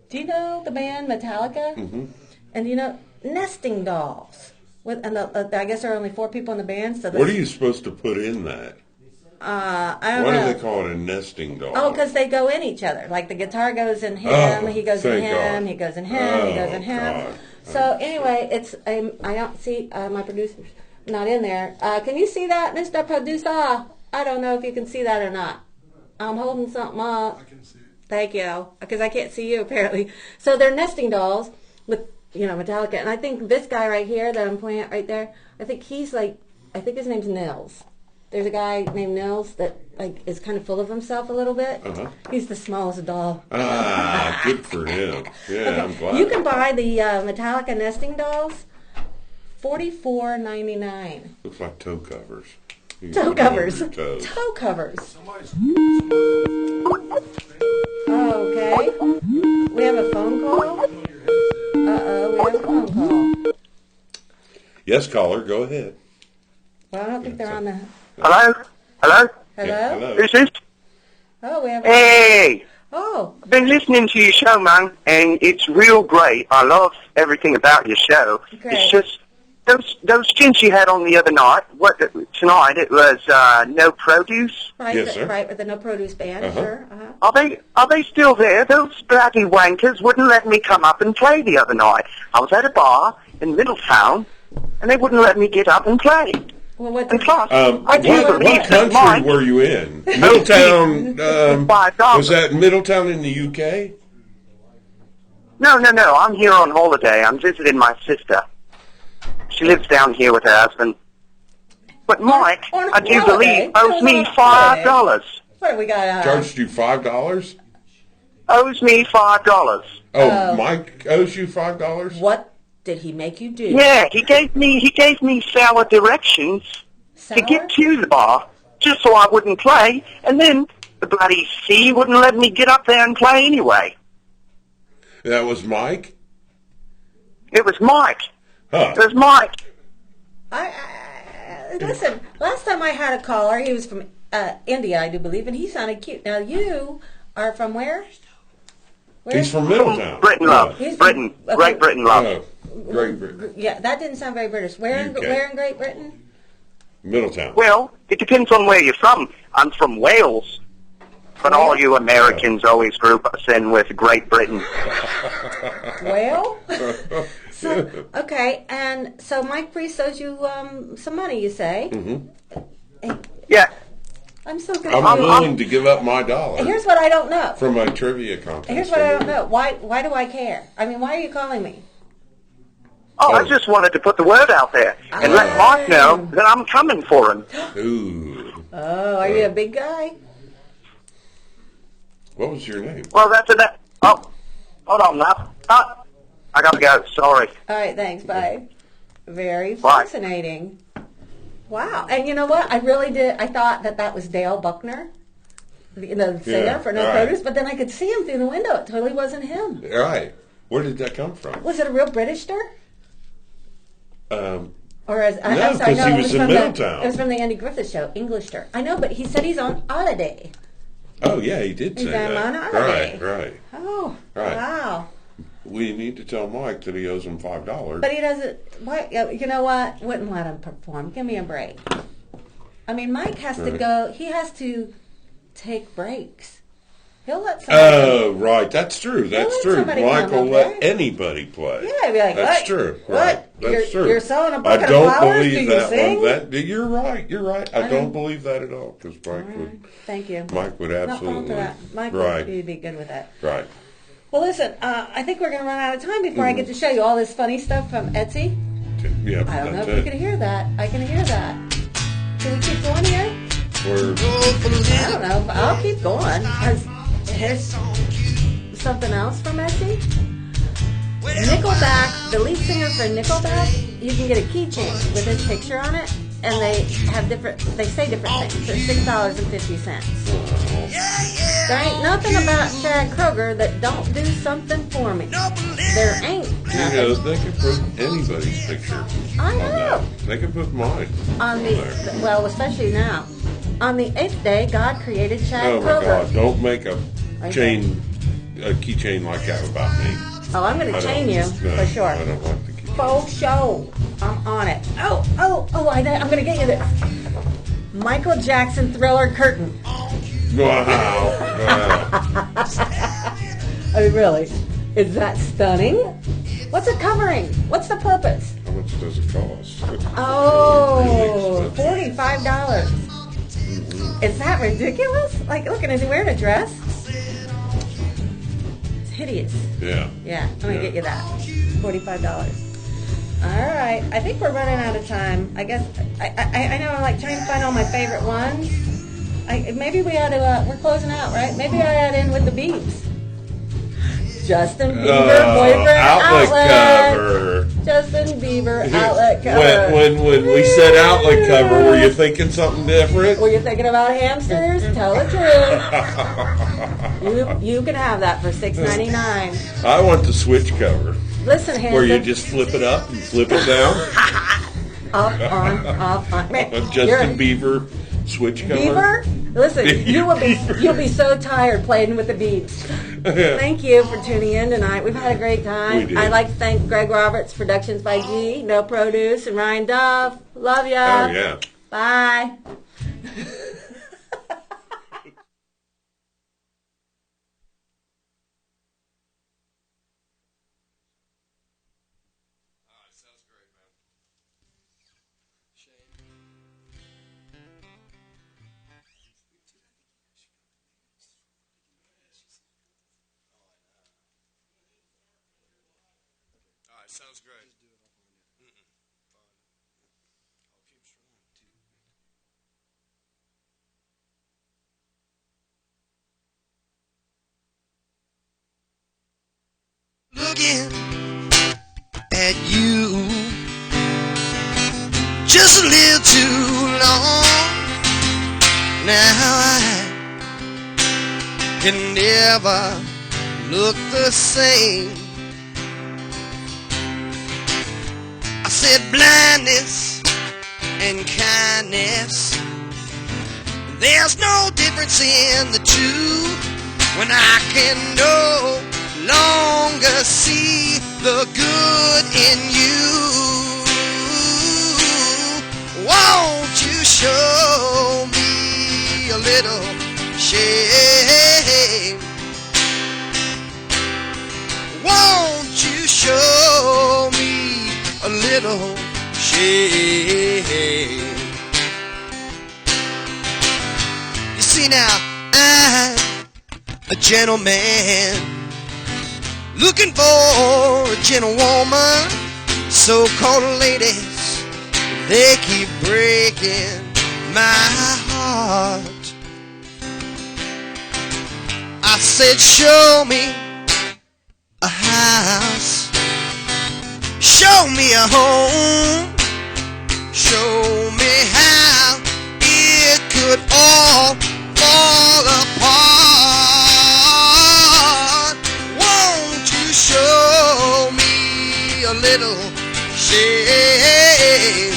Do you know the band Metallica? Mm-hmm. And nesting dolls. I guess there are only 4 people in the band. So What are you supposed to put in that? I don't Why know. do they call it a nesting doll? Oh, because they go in each other. Like the guitar goes in him, Oh, he goes in thank him, God. he goes in him, he goes in Oh, him. God. So anyway, it's I don't see my producer's not in there. Can you see that, Mr. Producer? I don't know if you can see that or not. I'm holding something up. I can see it. Thank you, because I can't see you apparently. So they're nesting dolls with Metallica, and I think this guy right here that I'm pointing at right there, I think he's like I think his name's Nils. There's a guy named Nils that like is kind of full of himself a little bit. Uh-huh. He's the smallest doll. Ah, good for him. Yeah, I'm glad. You can buy the Metallica nesting dolls, $44.99. Looks like toe covers. You can Toe put 'em on covers. your toes. Toe covers. Somebody's. Okay. We have a phone call. Uh-oh, we have a phone call. Yes, caller, go ahead. Well, I don't think they're on the... Hello? Hello? Hello? Yeah, hello. Who's this? Oh, we have... Hey! Oh, I've been listening to your show, man, and it's real great. I love everything about your show. Great. It's just those stints you had on the other night. Tonight it was no produce. right, Yes, sir. right, with the No Produce Band, Uh-huh. sure. Uh-huh. Are they still there? Those bloody wankers wouldn't let me come up and play the other night. I was at a bar in Middletown, and they wouldn't let me get up and play. Well, what And the... plus, I do What believe that country mine were you in? Middletown. $5. Was that Middletown in the UK? No. I'm here on holiday. I'm visiting my sister. She lives down here with her husband. But Mike, On I do holiday? believe, owes me On holiday? $5. What do we got? Charged you $5? Owes me $5. Oh, Mike owes you $5? What did he make you do? Yeah, he gave me sour directions Sour? to get to the bar, just so I wouldn't play, and then the bloody C wouldn't let me get up there and play anyway. That was Mike? It was Mike. Huh. It was Mike. Listen, last time I had a caller, he was from India, I do believe, and he sounded cute. Now you are from where? He's from Middletown. Britain, love. He's from- Britain. okay. Great Britain, love. Oh, Great Britain. Yeah, that didn't sound very British. Where UK. where in Great Britain? Middletown. Well, it depends on where you're from. I'm from Wales. But all you Americans always group us in with Great Britain. Well, so, okay, and so Mike Priest owes you some money, you say? Mm-hmm. Yeah. I'm so confused. I'm willing to give up my dollar Here's what I don't know. for my trivia contest. Here's what I don't know. Why do I care? I mean, why are you calling me? Oh, I just wanted to put the word out there and let Mark know that I'm coming for him. Ooh. Oh, are you a big guy? What was your name? Well, that's it. Oh, hold on now. I gotta go. Sorry. All right, thanks. Bye. Very Bye. fascinating. Wow. And you know what? I really did. I thought that was Dale Buckner, the singer Yeah, for No right. Produce, but then I could see him through the window. It totally wasn't him. All right. Where did that come from? Was it a real British star? Or as No, I'm sorry, 'cause he it was in from Middletown. It was from the Andy Griffith Show, English star. I know, but he said he's on holiday. Oh, yeah, he did say He's on that. holiday. Right. Oh, Right. wow. We need to tell Mike that he owes him $5. But he doesn't. Why? You know what? Wouldn't let him perform. Give me a break. I mean, Mike has to Right. go. He has to take breaks. He'll let somebody. Oh, right. That's true. That's let true. somebody Mike come will up let there. anybody play. Yeah, he'd be like, That's what? true. What? Right. That's You're- true. you're selling a I bucket of don't flowers? believe Do you that sing? one. You're right. You're right. I I don't know. believe that at all because Mike All would. right. Thank you. Mike would Not falling absolutely. for that. Mike Right. would be good with that. Right. Well, listen. I think we're going to run out of time before I get to show you all this funny stuff from Etsy. Okay. Yeah. I don't know that's if you it. can hear that. I can hear that. Can we keep going here? We're I don't know. But I'll keep going. Here's something else from Etsy. Nickelback, the lead singer for Nickelback, you can get a keychain with his picture on it, and they have they say different things. It's $6.50. There ain't nothing about Chad Kroger that don't do something for me. There ain't You know, nothing. they can put anybody's picture I on know. that. They can put mine On there. well, especially now. On the 8th day, God created Chad Oh my Kroger. God! Don't make a Okay. keychain like that about me. Oh, I'm going I to don't- chain you, no, for sure. I don't like the keychain. Faux show. I'm on it. Oh, I'm going to get you this. Michael Jackson Thriller curtain. Wow! I mean, really, is that stunning? What's it covering? What's the purpose? How much does it cost? Oh, Really expensive. $45. Is that ridiculous? Like, look, is he wearing a dress? It's hideous. Yeah. Yeah, I'm going to Yeah. get you that. $45. All right. I think we're running out of time. I guess I know I'm like trying to find all my favorite ones. Maybe we ought to. We're closing out, right? Maybe I add in with the Biebs. Justin Bieber boyfriend outlet cover. Justin Bieber outlet cover. When we said outlet cover, were you thinking something different? Were you thinking about hamsters? Tell the truth. You can have that for $6.99. I want the switch cover. Listen, handsome. Where you just flip it up and flip it down. Off on. Man, Justin Bieber switch cover. Bieber? Listen, you'll be so tired playing with the Biebs. Thank you for tuning in tonight. We've had a great time. We did. I'd like to thank Greg Roberts, Productions by G, No Produce, and Ryan Duff. Love ya. Oh, yeah. Bye. Sounds great. Looking at you just a little too long. Now I can never look the same. I said blindness and kindness, there's no difference in the two when I can no longer see the good in you. Won't you show me a little shame? Won't you show me a little shame? You see now, I'm a gentleman looking for a gentlewoman. So-called ladies, they keep breaking my heart. I said, show me a house, show me a home, show me how it could all fall apart. Won't you show me a little shame?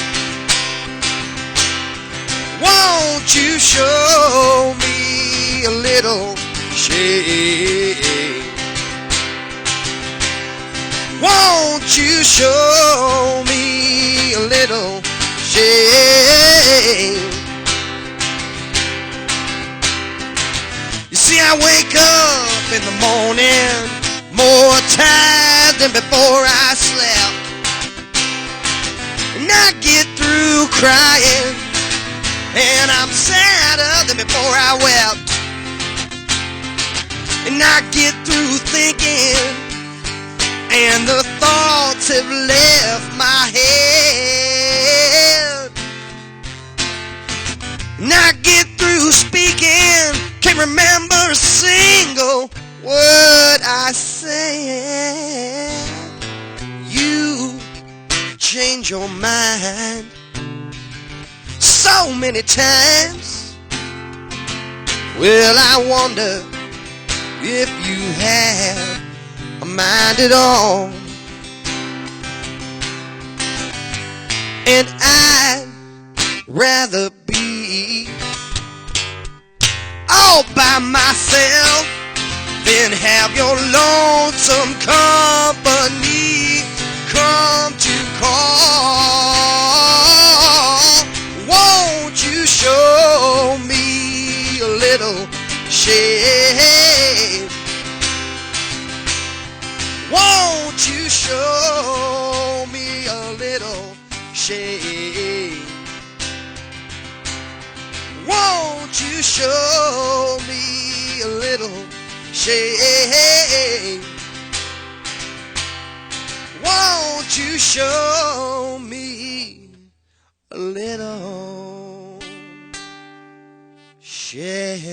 Won't you show me a little shame? Won't you show me a little shame? You see, I wake up in the morning more tired than before I slept, and I get through crying, and I'm sadder than before I wept, and I get through thinking, and the thoughts have left my head. And I get through speaking, can't remember a single word I said. You change your mind so many times. Well, I wonder if you have a mind at all. And I'd rather be all by myself than have your lonesome company come to call. Won't you show me a little shame? Won't you show me a little shame? Won't you show me a little shame? Won't you show me a little shame?